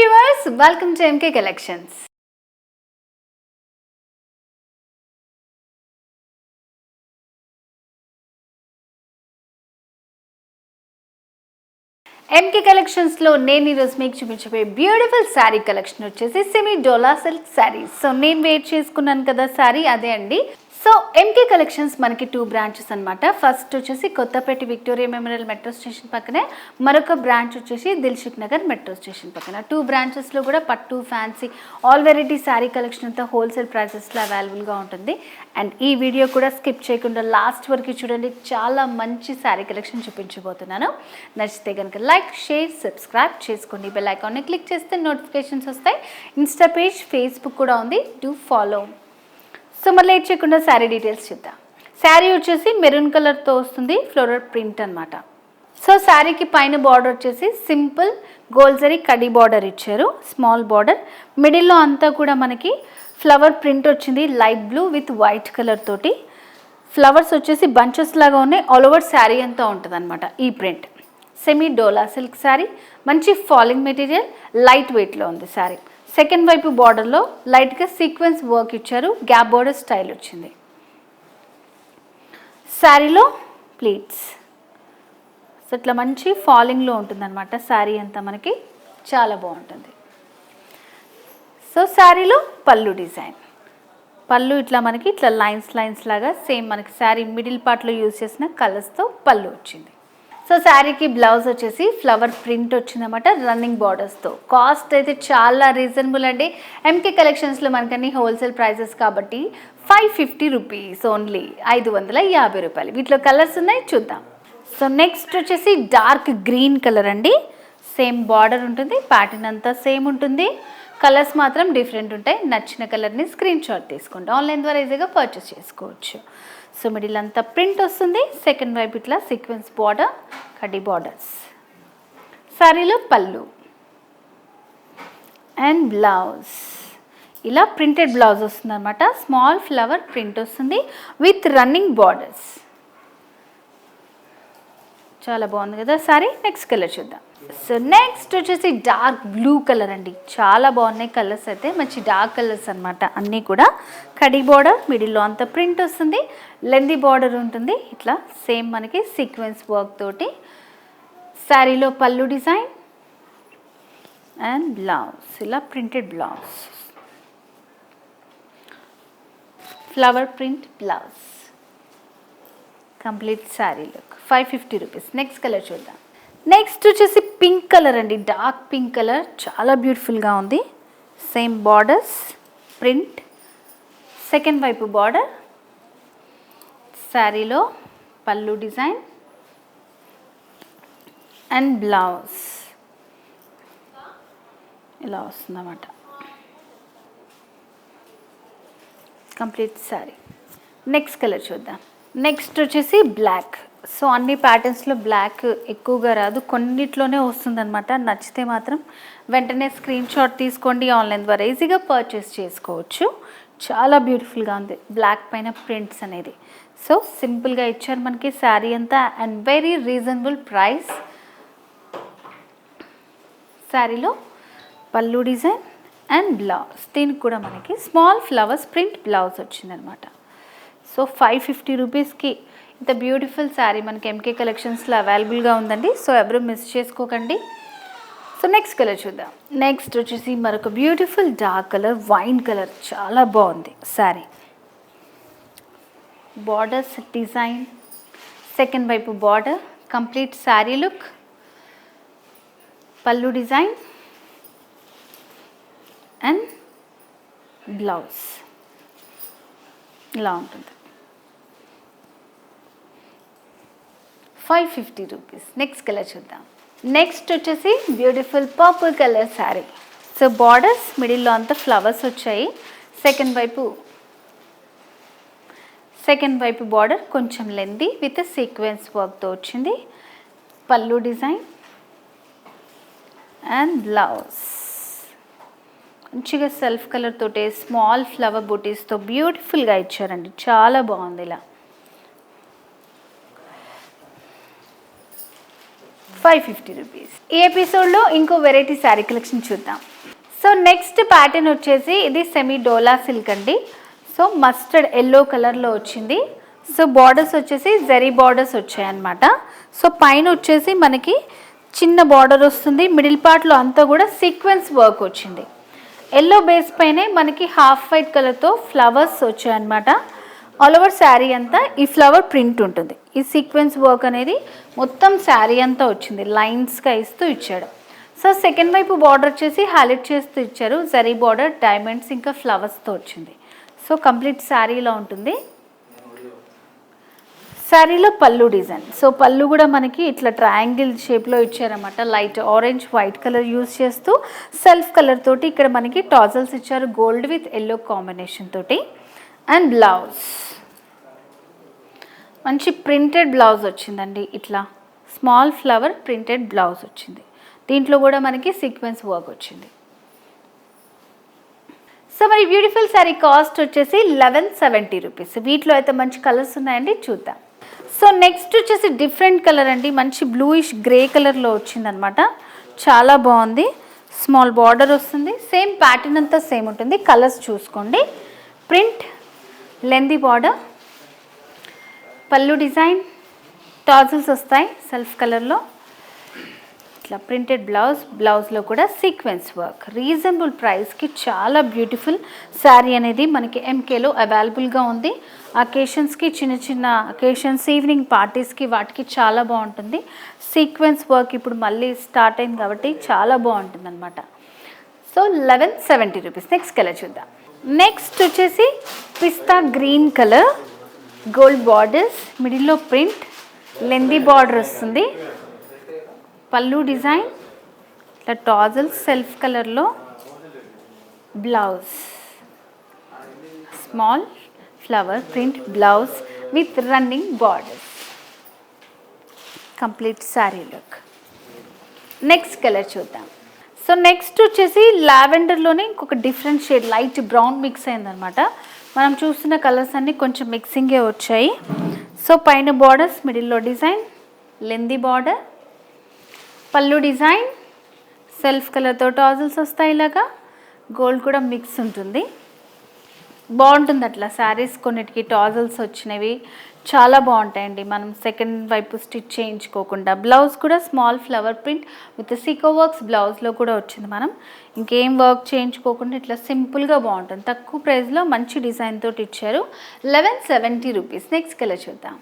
viewers, welcome to MK Collections. MK Collections లో నేను ఈ రోజు మీకు చూపించబోయే బ్యూటిఫుల్ శారీ కలెక్షన్ వచ్చేసి సెమీ డోలా సిల్క్ శారీస్. సో నేను వెయిట్ చేసుకున్నాను కదా శారీ అదే అండి. సో ఎంకే కలెక్షన్స్ మనకి 2 బ్రాంచెస్ అనమాట. ఫస్ట్ వచ్చేసి Kothapet Victoria Memorial metro station పక్కనే, మరొక బ్రాంచ్ వచ్చేసి దిల్సుఖ్ నగర్ మెట్రో స్టేషన్ పక్కన. 2 బ్రాంచెస్లో కూడా పట్టు, fancy, all variety sari collection అంతా హోల్సేల్ ప్రైసెస్లో అవైలబుల్గా ఉంటుంది. అండ్ ఈ వీడియో కూడా స్కిప్ చేయకుండా లాస్ట్ వరకు చూడండి, చాలా మంచి శారీ కలెక్షన్ చూపించబోతున్నాను. నచ్చితే కనుక లైక్, షేర్, సబ్స్క్రైబ్ చేసుకోండి. బెల్ ఐకాన్ని క్లిక్ చేస్తే నోటిఫికేషన్స్ వస్తాయి. ఇన్స్టా పేజ్, ఫేస్బుక్ కూడా ఉంది, డూ ఫాలో. సో మరి లేట్ చేయకుండా శారీ డీటెయిల్స్ చూద్దాం. శారీ వచ్చేసి మెరూన్ కలర్తో వస్తుంది, ఫ్లోరల్ ప్రింట్ అనమాట. సో శారీకి పైన బార్డర్ వచ్చేసి సింపుల్ గోల్జరీ కడీ బార్డర్ ఇచ్చారు, స్మాల్ బార్డర్. మిడిల్లో అంతా కూడా మనకి ఫ్లవర్ ప్రింట్ వచ్చింది, light blue with white colour తోటి. ఫ్లవర్స్ వచ్చేసి బంచెస్ లాగా ఉన్నాయి, ఆల్ ఓవర్ శారీ అంతా ఉంటుంది అనమాట ఈ ప్రింట్. సెమీ డోలా సిల్క్ శారీ, మంచి ఫాలింగ్ మెటీరియల్, లైట్ వెయిట్లో ఉంది శారీ. సెకండ్ వైపు బార్డర్లో లైట్గా సీక్వెన్స్ వర్క్ ఇచ్చారు, గ్యాప్ బార్డర్ స్టైల్ వచ్చింది. శారీలో ప్లీట్స్, సో ఇట్లా మంచి ఫాలింగ్లో ఉంటుందన్నమాట శారీ అంతా, మనకి చాలా బాగుంటుంది. సో శారీలో పళ్ళు డిజైన్, పళ్ళు ఇట్లా మనకి ఇట్లా లైన్స్ లాగా సేమ్ మనకి శారీ మిడిల్ పార్ట్లో యూజ్ చేసిన కలర్స్తో పళ్ళు వచ్చింది. సో శారీకి బ్లౌజ్ వచ్చేసి ఫ్లవర్ ప్రింట్ వచ్చిందన్నమాట, రన్నింగ్ బార్డర్స్తో. కాస్ట్ అయితే చాలా రీజనబుల్ అండి. ఎంకే కలెక్షన్స్లో మనకన్నీ హోల్సేల్ ప్రైజెస్ కాబట్టి 550 రూపీస్ ఓన్లీ, 550 రూపాయలు. వీటిలో కలర్స్ ఉన్నాయి, చూద్దాం. సో నెక్స్ట్ వచ్చేసి డార్క్ గ్రీన్ కలర్ అండి. సేమ్ బార్డర్ ఉంటుంది, ప్యాటర్న్ అంతా సేమ్ ఉంటుంది, కలర్స్ మాత్రం డిఫరెంట్ ఉంటాయి. నచ్చిన కలర్ని స్క్రీన్ షాట్ తీసుకోండి, ఆన్లైన్ ద్వారా ఈజీగా పర్చేస్ చేసుకోవచ్చు. సో మిడిల్ అంతా ప్రింట్ వస్తుంది, సెకండ్ వైపు ఇట్లా సీక్వెన్స్ బార్డర్, కడ్డీ బార్డర్స్. శారీలో పళ్ళు అండ్ బ్లౌజ్, ఇలా ప్రింటెడ్ బ్లౌజ్ వస్తుంది అనమాట. స్మాల్ ఫ్లవర్ ప్రింట్ వస్తుంది విత్ రన్నింగ్ బార్డర్స్. చాలా బాగుంది కదా శారీ. నెక్స్ట్ కలర్ చూద్దాం. సో నెక్స్ట్ వచ్చేసి డార్క్ బ్లూ కలర్ అండి. చాలా బాగున్నాయి కలర్స్ అయితే, మంచి డార్క్ కలర్స్ అనమాట అన్నీ కూడా. కడీ బార్డర్, మిడిల్లో అంత ప్రింట్ వస్తుంది, లెందీ బార్డర్ ఉంటుంది ఇట్లా సేమ్ మనకి సీక్వెన్స్ వర్క్ తోటి. శారీలో పళ్ళు డిజైన్ అండ్ బ్లౌజ్, ఇలా printed blouse, flower print blouse, complete sari look. 550 rupees. Next colour చూద్దాం. నెక్స్ట్ వచ్చేసి పింక్ కలర్ అండి, డార్క్ పింక్ కలర్, చాలా బ్యూటిఫుల్గా ఉంది. సేమ్ బార్డర్స్, ప్రింట్, సెకండ్ వైపు బార్డర్. శారీలో పళ్ళు డిజైన్ అండ్ బ్లౌజ్ ఇలా వస్తుందన్నమాట, కంప్లీట్ శారీ. నెక్స్ట్ కలర్ చూద్దాం. నెక్స్ట్ వచ్చేసి బ్లాక్. సో అన్ని ప్యాటర్న్స్లో బ్లాక్ ఎక్కువగా రాదు, కొన్నిట్లోనే వస్తుందన్నమాట. నచ్చితే మాత్రం వెంటనే స్క్రీన్ షాట్ తీసుకోండి, ఆన్లైన్ ద్వారా ఈజీగా పర్చేస్ చేసుకోవచ్చు. చాలా బ్యూటిఫుల్గా ఉంది బ్లాక్ పైన ప్రింట్స్ అనేది. సో సింపుల్గా ఇచ్చారు మనకి శారీ అంతా అండ్ వెరీ రీజనబుల్ ప్రైస్. శారీలో పళ్ళు డిజైన్ అండ్ బ్లౌజ్, దీనికి కూడా మనకి స్మాల్ ఫ్లవర్స్ ప్రింట్ బ్లౌజ్ వచ్చిందనమాట. సో 550 రూపీస్కి ఇంత బ్యూటిఫుల్ శారీ మనకి ఎంకే కలెక్షన్స్లో అవైలబుల్గా ఉందండి. సో ఎవరు మిస్ చేసుకోకండి. సో నెక్స్ట్ కలర్ చూద్దాం. నెక్స్ట్ వచ్చేసి మరొక beautiful dark colour, wine colour, చాలా బాగుంది శారీ. బార్డర్స్ డిజైన్, సెకండ్ వైపు బార్డర్, కంప్లీట్ శారీ లుక్, పళ్ళు డిజైన్ అండ్ బ్లౌజ్ ఇలా ఉంటుంది. 550 రూపీస్. నెక్స్ట్ కలర్ చూద్దాం. నెక్స్ట్ వచ్చేసి beautiful purple colour sari. So borders మిడిల్లో అంతా ఫ్లవర్స్ వచ్చాయి, సెకండ్ వైపు బార్డర్ కొంచెం లెందీ విత్ సీక్వెన్స్ వర్క్తో వచ్చింది, పళ్ళు డిజైన్ అండ్ బ్లౌజ్. మంచిగా సెల్ఫ్ కలర్ తోటే స్మాల్ ఫ్లవర్ బూటీస్తో బ్యూటిఫుల్గా ఇచ్చారండి, చాలా బాగుంది. ఇలా 550 రూపీస్. ఈ ఎపిసోడ్లో ఇంకో వెరైటీ శారీ కలెక్షన్ చూద్దాం. సో నెక్స్ట్ ప్యాటర్న్ వచ్చేసి ఇది సెమీ డోలా సిల్క్ అండి. సో మస్టర్డ్ ఎల్లో కలర్లో వచ్చింది. సో బార్డర్స్ వచ్చేసి జరీ బార్డర్స్ వచ్చాయన్నమాట. సో పైన వచ్చేసి మనకి చిన్న బార్డర్ వస్తుంది, మిడిల్ పార్ట్లో అంతా కూడా సీక్వెన్స్ వర్క్ వచ్చింది. ఎల్లో బేస్ పైనే మనకి హాఫ్ వైట్ కలర్తో ఫ్లవర్స్ వచ్చాయన్నమాట. ఆల్ ఓవర్ శారీ అంతా ఈ ఫ్లవర్ ప్రింట్ ఉంటుంది. ఈ సీక్వెన్స్ వర్క్ అనేది మొత్తం శారీ అంతా వచ్చింది, లైన్స్గా ఇస్తూ ఇచ్చాడు. సో సెకండ్ వైపు బార్డర్ వచ్చేసి హైలైట్ చేస్తూ ఇచ్చారు, జరీ బార్డర్, డైమండ్స్ ఇంకా ఫ్లవర్స్తో వచ్చింది. సో కంప్లీట్ శారీలో ఉంటుంది. శారీలో పళ్ళు డిజైన్. సో పళ్ళు కూడా మనకి ఇట్లా ట్రయాంగిల్ షేప్లో ఇచ్చారన్నమాట. Light orange white colour use చేస్తూ సెల్ఫ్ కలర్ తోటి ఇక్కడ మనకి టాజల్స్ ఇచ్చారు, గోల్డ్ విత్ ఎల్లో కాంబినేషన్ తోటి. అండ్ బ్లౌజ్ మంచి ప్రింటెడ్ బ్లౌజ్ వచ్చిందండి. ఇట్లా స్మాల్ ఫ్లవర్ ప్రింటెడ్ బ్లౌజ్ వచ్చింది. దీంట్లో కూడా మనకి సీక్వెన్స్ వర్క్ వచ్చింది. సో మరి బ్యూటిఫుల్ శారీ కాస్ట్ వచ్చేసి 1170 రూపీస్. వీటిలో అయితే మంచి కలర్స్ ఉన్నాయండి, చూద్దాం. సో నెక్స్ట్ వచ్చేసి డిఫరెంట్ కలర్ అండి, మంచి బ్లూయిష్ గ్రే కలర్లో వచ్చిందనమాట. చాలా బాగుంది. స్మాల్ బార్డర్ వస్తుంది, సేమ్ ప్యాటర్న్ అంతా సేమ్ ఉంటుంది. కలర్స్ చూసుకోండి. ప్రింట్, లెందీ బార్డర్, పళ్ళు డిజైన్, టాజిల్స్ వస్తాయి సెల్ఫ్ కలర్లో. ఇట్లా ప్రింటెడ్ బ్లౌజ్, బ్లౌజ్లో కూడా సీక్వెన్స్ వర్క్. రీజనబుల్ ప్రైస్కి చాలా బ్యూటిఫుల్ శారీ అనేది మనకి ఎంకేలో అవైలబుల్గా ఉంది. అకేషన్స్కి, చిన్న చిన్న అకేషన్స్, ఈవినింగ్ పార్టీస్కి వాటికి చాలా బాగుంటుంది. సీక్వెన్స్ వర్క్ ఇప్పుడు మళ్ళీ స్టార్ట్ అయింది కాబట్టి చాలా బాగుంటుంది అనమాట. So 1170 rupees. నెక్స్ట్ కలర్ చూద్దాం. నెక్స్ట్ వచ్చేసి పిస్తా గ్రీన్ కలర్, గోల్డ్ బార్డర్స్, మిడిల్లో ప్రింట్, లెందీ బార్డర్ వస్తుంది. పళ్ళు డిజైన్, ఇట్లా టాజల్స్ సెల్ఫ్ కలర్లో, blouse small flower print blouse with running borders. Complete sari look. Next colour చూద్దాం. సో నెక్స్ట్ వచ్చేసి లావెండర్లోనే ఇంకొక different shade, light brown mix అయిందనమాట. మనం చూస్తున్న కలర్స్ అన్నీ కొంచెం మిక్సింగే వచ్చాయి. సో పైన బార్డర్స్, మిడిల్లో డిజైన్, లెందీ బార్డర్, పళ్ళు డిజైన్, సెల్ఫ్ కలర్తో టాజిల్స్ వస్తాయి. ఇలాగా గోల్డ్ కూడా మిక్స్ ఉంటుంది, బాగుంటుంది. అట్లా శారీస్ కొన్నిటికి టాజిల్స్ వచ్చినవి చాలా బాగుంటాయండి, మనం సెకండ్ వైపు స్టిచ్ చేయించుకోకుండా. బ్లౌజ్ కూడా స్మాల్ ఫ్లవర్ ప్రింట్ విత్ సీకో వర్క్స్ బ్లౌజ్లో కూడా వచ్చింది. మనం ఇంకేం వర్క్ చేయించుకోకుండా ఇట్లా సింపుల్గా బాగుంటుంది. తక్కువ ప్రైస్లో మంచి డిజైన్ తోటి ఇచ్చారు. 1170 రూపీస్. నెక్స్ట్ కలర్ చూద్దాం.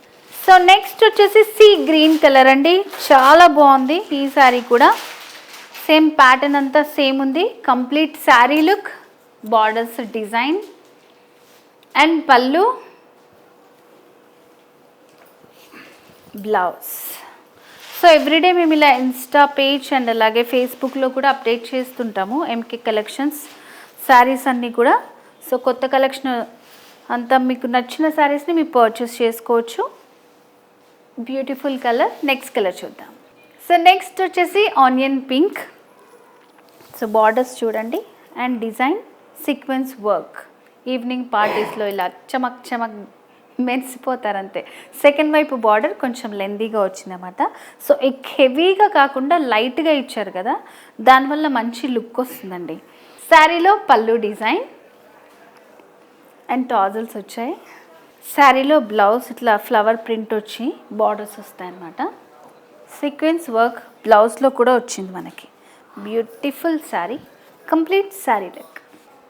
సో నెక్స్ట్ వచ్చేసి సీ గ్రీన్ కలర్ అండి, చాలా బాగుంది. ఈ శారీ కూడా సేమ్ ప్యాటర్న్ అంతా సేమ్ ఉంది. Complete sari look, borders design and పళ్ళు, బ్లౌజ్. సో ఎవ్రీడే మేము ఇలా ఇన్స్టా పేజ్ అండ్ అలాగే ఫేస్బుక్లో కూడా అప్డేట్ చేస్తుంటాము ఎంకే కలెక్షన్స్ శారీస్ అన్నీ కూడా. సో కొత్త కలెక్షన్ అంతా మీకు నచ్చిన శారీస్ని మీరు పర్చేస్ చేసుకోవచ్చు. Beautiful colour. నెక్స్ట్ కలర్ చూద్దాం. సో నెక్స్ట్ వచ్చేసి ఆనియన్ పింక్. సో బార్డర్స్ చూడండి and design, sequence work. Evening పార్టీస్లో ఇలా చమక్ చమక్ మెరిసిపోతారంతే. సెకండ్ వైపు బార్డర్ కొంచెం లెందీగా వచ్చిందన్నమాట. సో హెవీగా కాకుండా లైట్గా ఇచ్చారు కదా, దానివల్ల మంచి లుక్ వస్తుందండి. శారీలో పళ్ళు డిజైన్ అండ్ టాజల్స్ వచ్చాయి. శారీలో బ్లౌజ్ ఇట్లా ఫ్లవర్ ప్రింట్ వచ్చి బార్డర్స్ వస్తాయన్నమాట. సీక్వెన్స్ వర్క్ బ్లౌజ్లో కూడా వచ్చింది మనకి. Beautiful sari, complete sari look.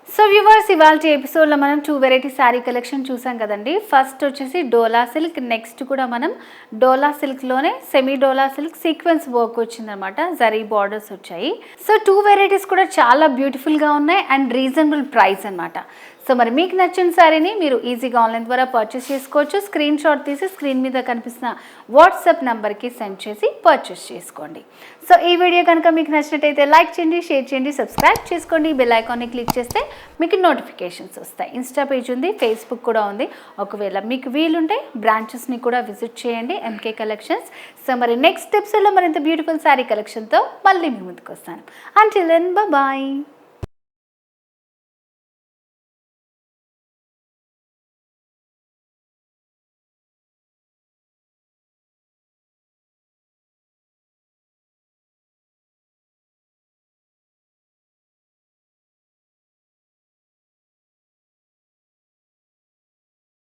So viewers, ఇవాళ ఎపిసోడ్లో మనం 2 వెరైటీ శారీ కలెక్షన్ చూసాం కదండి. ఫస్ట్ వచ్చేసి డోలా సిల్క్, నెక్స్ట్ కూడా మనం డోలా సిల్క్లోనే సెమీ డోలా సిల్క్ సీక్వెన్స్ వర్క్ వచ్చిందనమాట, జరీ బార్డర్స్ వచ్చాయి. సో 2 వెరైటీస్ కూడా చాలా బ్యూటిఫుల్గా ఉన్నాయి అండ్ రీజనబుల్ ప్రైస్ అనమాట. సో మరి మీకు నచ్చిన శారీని మీరు ఈజీగా ఆన్లైన్ ద్వారా పర్చేస్ చేసుకోవచ్చు. స్క్రీన్ షాట్ తీసి స్క్రీన్ మీద కనిపిస్తున్న వాట్సాప్ నెంబర్కి సెండ్ చేసి పర్చేస్ చేసుకోండి. సో ఈ వీడియో కనుక మీకు నచ్చినట్టయితే లైక్ చేయండి, షేర్ చేయండి, సబ్స్క్రైబ్ చేసుకోండి. బెల్ ఐకాన్ని క్లిక్ చేస్తే మీకు నోటిఫికేషన్స్ వస్తాయి. ఇన్స్టా పేజ్ ఉంది, ఫేస్బుక్ కూడా ఉంది. ఒకవేళ మీకు వీలుంటే బ్రాంచెస్ని కూడా విజిట్ చేయండి ఎంకే కలెక్షన్స్. సో మరి నెక్స్ట్ ఎపిసోడ్లో మరింత బ్యూటిఫుల్ శారీ కలెక్షన్తో మళ్ళీ మీ ముందుకు వస్తాను. Until then bye.